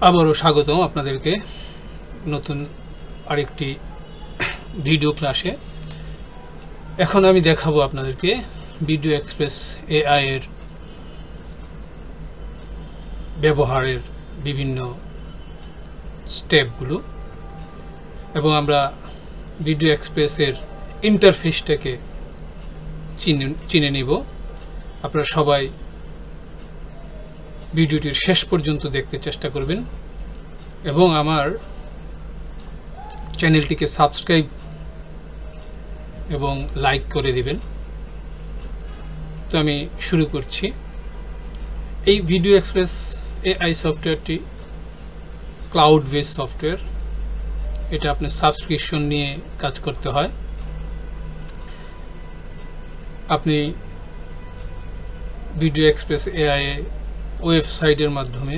আবারও স্বাগতম আপনাদেরকে নতুন আরেকটি ভিডিও ক্লাসে। এখন আমি দেখাবো আপনাদেরকে ভিডিও এক্সপ্রেস এআই এর ব্যবহারের বিভিন্ন স্টেপগুলো, এবং আমরা ভিডিও এক্সপ্রেসের ইন্টারফেসটাকে চিনে নিব। আপনারা সবাই ভিডিওটির শেষ পর্যন্ত দেখতে চেষ্টা করবেন এবং আমার চ্যানেলটিকে সাবস্ক্রাইব এবং লাইক করে দিবেন। তো আমি শুরু করছি। এই ভিডিও এক্সপ্রেস এআই সফটওয়্যারটি ক্লাউড বেস সফটওয়্যার। এটা আপনার সাবস্ক্রিপশন নিয়ে কাজ করতে হয়। আপনি ভিডিও এক্সপ্রেস এআই ওয়েবসাইটের মাধ্যমে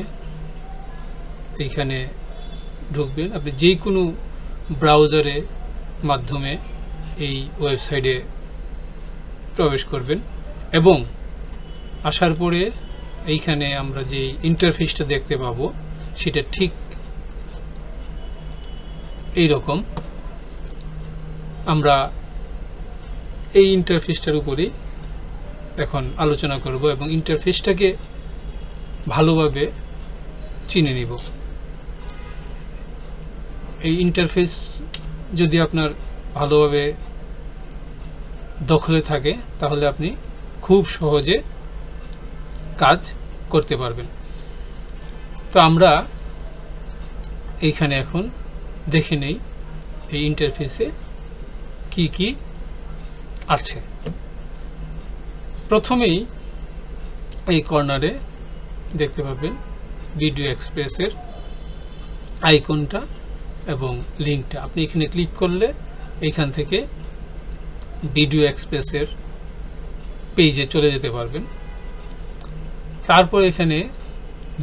এইখানে ঢুকবেন। আপনি যে কোনো ব্রাউজারের মাধ্যমে এই ওয়েবসাইটে প্রবেশ করবেন এবং আসার পরে এইখানে আমরা যে ইন্টারফেসটা দেখতে পাবো সেটা ঠিক এই রকম। আমরা এই ইন্টারফেসটার উপরেই এখন আলোচনা করব এবং ইন্টারফেসটাকে ভালোভাবে চিনে নিব। এই ইন্টারফেস যদি আপনার ভালোভাবে দখলে থাকে তাহলে আপনি খুব সহজে কাজ করতে পারবেন। তো আমরা এইখানে এখন দেখে নেই এই ইন্টারফেসে কি কি আছে। প্রথমেই এই কর্নারে দেখতে পাবেন ভিডিও এক্সপ্রেসের আইকনটা এবং লিঙ্কটা। আপনি এখানে ক্লিক করলে এইখান থেকে ভিডিও এক্সপ্রেসের পেজে চলে যেতে পারবেন। তারপর এখানে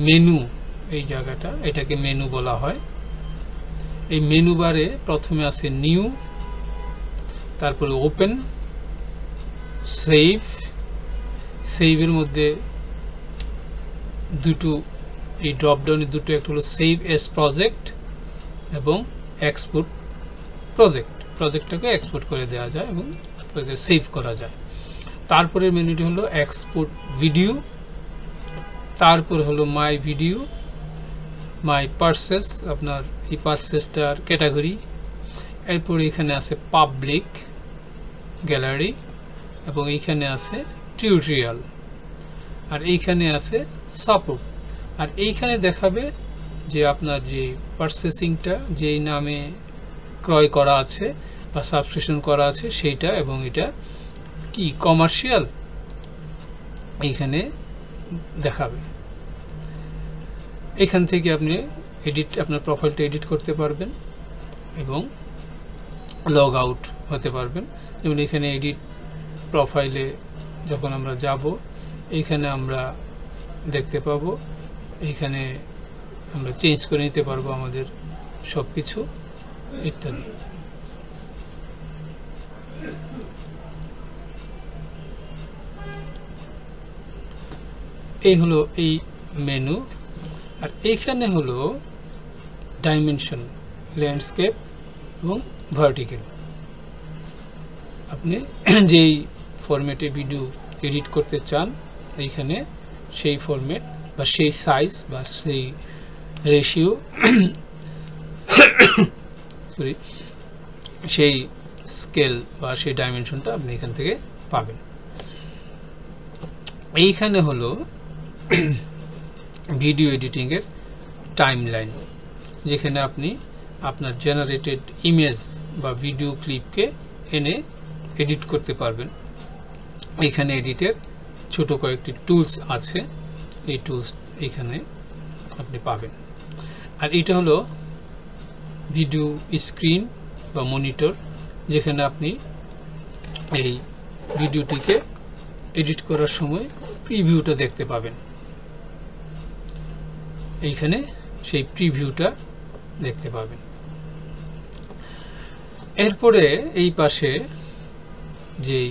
মেনু, এই জায়গাটা, এটাকে মেনু বলা হয়। এই মেনু বারে প্রথমে আছে নিউ, তারপরে ওপেন, সেভ। সেভের মধ্যে দুটো, এই ড্রপডাউনে দুটো, একটা হলো সেভ এস প্রজেক্ট এবং এক্সপোর্ট প্রজেক্ট। প্রজেক্টটাকে এক্সপোর্ট করে দেওয়া যায় এবং সেভ করা যায়। তারপরে মেনুটি হলো এক্সপোর্ট ভিডিও, তারপর হলো মাই ভিডিও, মাই পারচেস, আপনার এই পারচেসটার ক্যাটাগরি। এরপরে এখানে আছে পাবলিক গ্যালারি এবং এইখানে আছে টিউটোরিয়াল, আর এইখানে আছে সাপোর্ট। আর এইখানে দেখাবে যে আপনার যে পারচেসিংটা যেই নামে ক্রয় করা আছে বা সাবস্ক্রিপশন করা আছে সেইটা, এবং এটা কি কমার্শিয়াল এইখানে দেখাবে। এখান থেকে আপনি আপনার প্রোফাইলটা এডিট করতে পারবেন এবং লগ আউট হতে পারবেন। যেমন এখানে এডিট প্রোফাইলে যখন আমরা যাব, এইখানে আমরা দেখতে পাবো, এইখানে আমরা চেঞ্জ করে নিতে পারবো আমাদের সব কিছু ইত্যাদি। এই হলো এই মেনু। আর এইখানে হলো ডাইমেনশন, ল্যান্ডস্কেপ এবং ভার্টিক্যাল। আপনি যেই ফরম্যাটে ভিডিও এডিট করতে চান এইখানে সেই ফরম্যাট বা সেই সাইজ বা সেই রেশিও সেই স্কেল বা সেই ডাইমেনশনটা আপনি এখান থেকে পাবেন। এইখানে হলো ভিডিও এডিটিংয়ের টাইমলাইন, যেখানে আপনি আপনার জেনারেটেড ইমেজ বা ভিডিও ক্লিপকে এনে এডিট করতে পারবেন। এইখানে এডিটের ছোট কয়েকটি টুলস আছে, এই টুলস এইখানে আপনি পাবেন। আর এটা হলো ভিডিও স্ক্রিন বা মনিটর, যেখানে আপনি এই ভিডিওটিকে এডিট করার সময় প্রিভিউটা দেখতে পাবেন। এইখানে সেই প্রিভিউটা দেখতে পাবেন। এরপরে এই পাশে যেই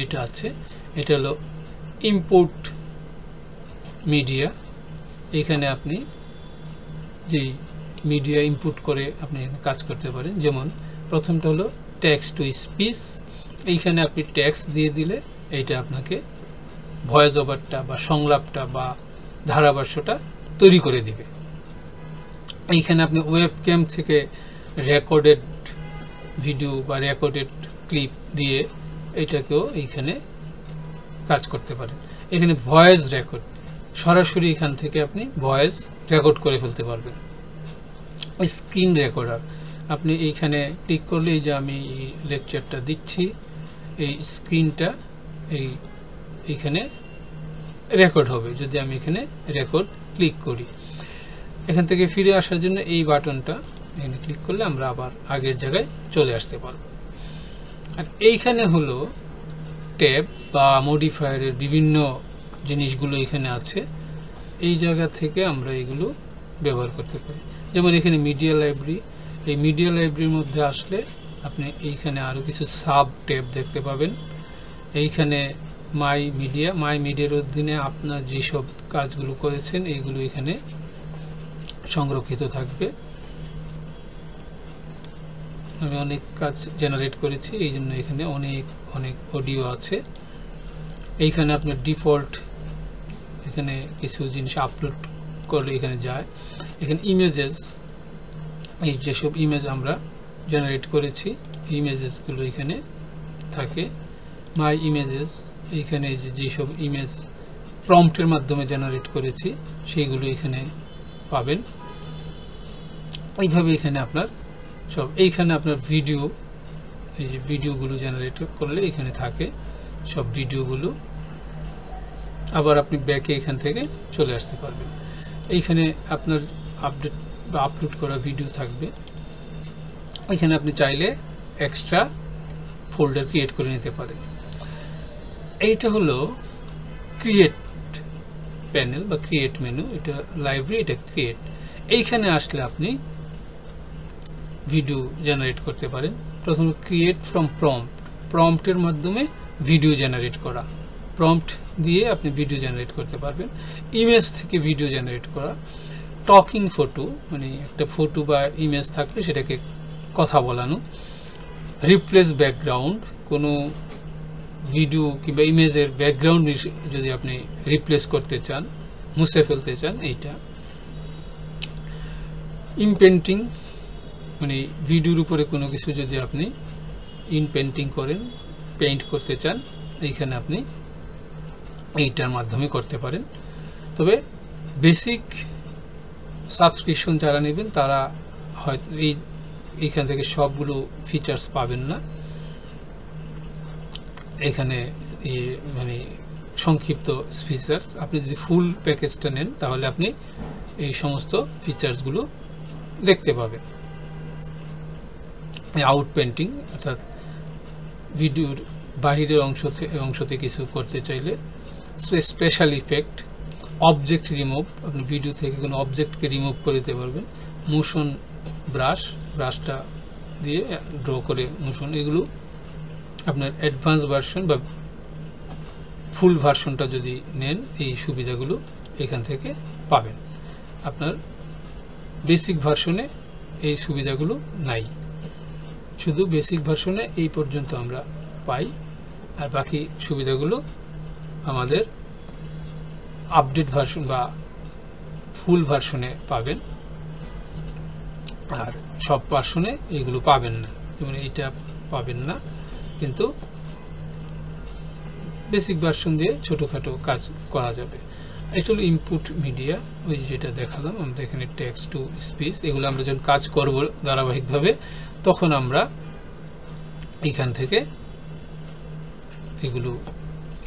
এটা আছে, এটা হলো ইম্পোর্ট মিডিয়া। এখানে আপনি যে মিডিয়া ইনপুট করে আপনি কাজ করতে পারেন। যেমন প্রথমটা হলো টেক্সট টু স্পিচ, এইখানে আপনি টেক্সট দিয়ে দিলে এইটা আপনাকে ভয়েস ওভারটা বা সংলাপটা বা ধারাভাষ্যটা তৈরি করে দিবে। এইখানে আপনি ওয়েবক্যাম থেকে রেকর্ডেড ভিডিও বা রেকর্ডেড ক্লিপ দিয়ে এটাকেও এইখানে কাজ করতে পারেন। এখানে ভয়েস রেকর্ড, সরাসরি এখান থেকে আপনি ভয়েস রেকর্ড করে ফেলতে পারবেন। স্ক্রিন রেকর্ডার, আপনি এইখানে ক্লিক করলে এই যে আমি লেকচারটা দিচ্ছি, এই স্ক্রিনটা এইখানে রেকর্ড হবে। যদি আমি এখানে রেকর্ড ক্লিক করি, এখান থেকে ফিরে আসার জন্য এই বাটনটা এখানে ক্লিক করলে আমরা আবার আগের জায়গায় চলে আসতে পারব। আর এইখানে হলো ট্যাব বা মডিফায়ারের বিভিন্ন জিনিসগুলো এখানে আছে, এই জায়গা থেকে আমরা এগুলো ব্যবহার করতে পারি। যেমন এখানে মিডিয়া লাইব্রেরি, এই মিডিয়া লাইব্রেরির মধ্যে আসলে আপনি এইখানে আরও কিছু সাব ট্যাব দেখতে পাবেন। এইখানে মাই মিডিয়ার অধীনে আপনার যেসব কাজগুলো করেছেন এইগুলো এখানে সংরক্ষিত থাকবে। আমি অনেক কাজ জেনারেট করেছি, এই জন্য এখানে অনেক অডিও আছে। এইখানে আপনার ডিফল্ট এখানে কিছু জিনিস আপলোড করলে এখানে যায়। এখানে ইমেজেস, এই যেসব ইমেজ আমরা জেনারেট করেছি ইমেজেসগুলো এখানে থাকে। মাই ইমেজেস, এইখানে যেসব ইমেজ প্রম্পটের মাধ্যমে জেনারেট করেছি সেইগুলো এখানে পাবেন। এইভাবে এখানে আপনার সব, এইখানে আপনার ভিডিও, এই যে ভিডিওগুলো জেনারেট করলে এখানে থাকে সব ভিডিওগুলো। আবার আপনি ব্যাকে এখান থেকে চলে আসতে পারবেন। এইখানে আপনার আপডেট বা আপলোড করা ভিডিও থাকবে। এখানে আপনি চাইলে এক্সট্রা ফোল্ডার ক্রিয়েট করে নিতে পারেন। এইটা হলো ক্রিয়েট প্যানেল বা ক্রিয়েট মেনু, এটা লাইব্রেরি, এটা ক্রিয়েট। এইখানে আসলে আপনি ভিডিও জেনারেট করতে পারেন। প্রথমে ক্রিয়েট ফ্রম প্রম্পটের মাধ্যমে ভিডিও জেনারেট করা, প্রম্পট দিয়ে আপনি ভিডিও জেনারেট করতে পারবেন। ইমেজ থেকে ভিডিও জেনারেট করা, টকিং ফটো, মানে একটা ফটো বা ইমেজ থাকলে সেটাকে কথা বলানো। রিপ্লেস ব্যাকগ্রাউন্ড, কোনো ভিডিও কিংবা ইমেজের ব্যাকগ্রাউন্ড যদি আপনি রিপ্লেস করতে চান, মুছে ফেলতে চান, এইটা। ইনপেন্টিং, মানে ভিডিওর উপরে কোনো কিছু যদি আপনি ইনপেন্টিং করেন, পেইন্ট করতে চান, এইখানে আপনি এইটার মাধ্যমে করতে পারেন। তবে বেসিক সাবস্ক্রিপশন যারা নেবেন তারা হয়তো এইখান থেকে সবগুলো ফিচার্স পাবেন না। এখানে মানে সংক্ষিপ্ত ফিচার্স, আপনি যদি ফুল প্যাকেজটা নেন তাহলে আপনি এই সমস্ত ফিচার্সগুলো দেখতে পাবেন। আউট পেন্টিং, অর্থাৎ ভিডিওর বাহিরের অংশতে কিছু করতে চাইলে। স্পেশাল ইফেক্ট, অবজেক্ট রিমুভ, আপনি ভিডিও থেকে কোনো অবজেক্টকে রিমুভ করে দিতে পারবেন। মোশন ব্রাশটা দিয়ে ড্র করে মোশন, এগুলো আপনার অ্যাডভান্স ভার্সন বা ফুল ভার্সনটা যদি নেন এই সুবিধাগুলো এখান থেকে পাবেন। আপনার বেসিক ভার্সনে এই সুবিধাগুলো নাই, শুধু বেসিক ভার্সনে এই পর্যন্ত আমরা পাই, আর বাকি সুবিধাগুলো আমাদের আপডেট ভার্সন বা ফুল ভার্সনে পাবেন। আর সব ভার্সনে এইগুলো পাবেন না, যেমন এইটা পাবেন না, কিন্তু বেসিক ভার্সন দিয়ে ছোটোখাটো কাজ করা যাবে। এটা হলো ইনপুট মিডিয়া, ওই যেটা দেখালাম আমরা এখানে টেক্সট টু স্পিচ, এগুলো আমরা যখন কাজ করব ধারাবাহিকভাবে তখন আমরা এখান থেকে এগুলো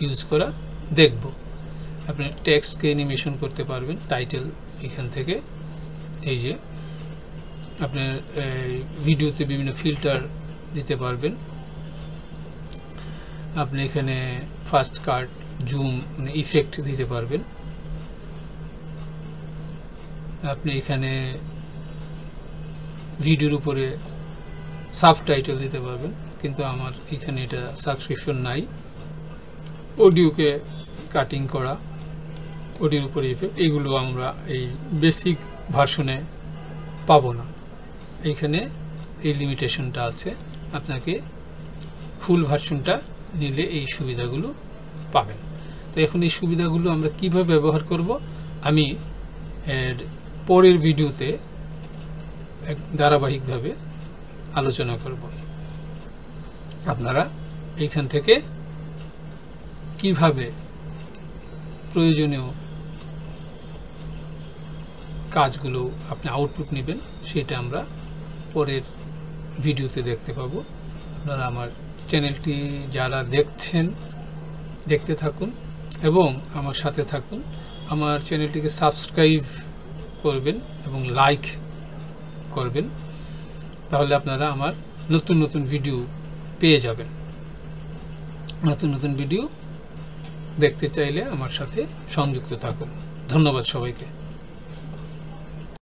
ইউজ করা দেখব। আপনি টেক্সটকে অ্যানিমেশন করতে পারবেন, টাইটেল এখান থেকে, এই যে আপনার ভিডিওতে বিভিন্ন ফিল্টার দিতে পারবেন। আপনি এখানে ফাস্ট কাট, জুম, মানে ইফেক্ট দিতে পারবেন। আপনি এখানে ভিডিওর উপরে সাবটাইটেল দিতে পারবেন, কিন্তু আমার এখানে এটা সাবস্ক্রিপশন নাই। অডিওকে কাটিং করা, অডিওর উপরে ইফেক্ট, এগুলো আমরা এই বেসিক ভার্সনে পাবো না, এইখানে এই লিমিটেশনটা আছে। আপনাকে ফুল ভার্সনটা নিলে এই সুবিধাগুলো পাবেন। তো এখন এই সুবিধাগুলো আমরা কিভাবে ব্যবহার করব আমি পরের ভিডিওতে ধারাবাহিকভাবে আলোচনা করব। আপনারা এইখান থেকে কিভাবে প্রয়োজনীয় কাজগুলো আপনি আউটপুট নেবেন সেটা আমরা পরের ভিডিওতে দেখতে পাবো। আপনারা আমার চ্যানেলটি যারা দেখতে থাকুন এবং আমার সাথে থাকুন। আমার চ্যানেলটিকে সাবস্ক্রাইব করবেন এবং লাইক করবেন, তাহলে আপনারা আমার নতুন নতুন ভিডিও পেয়ে যাবেন। নতুন নতুন ভিডিও দেখতে চাইলে আমার সাথে সংযুক্ত থাকুন। ধন্যবাদ সবাইকে।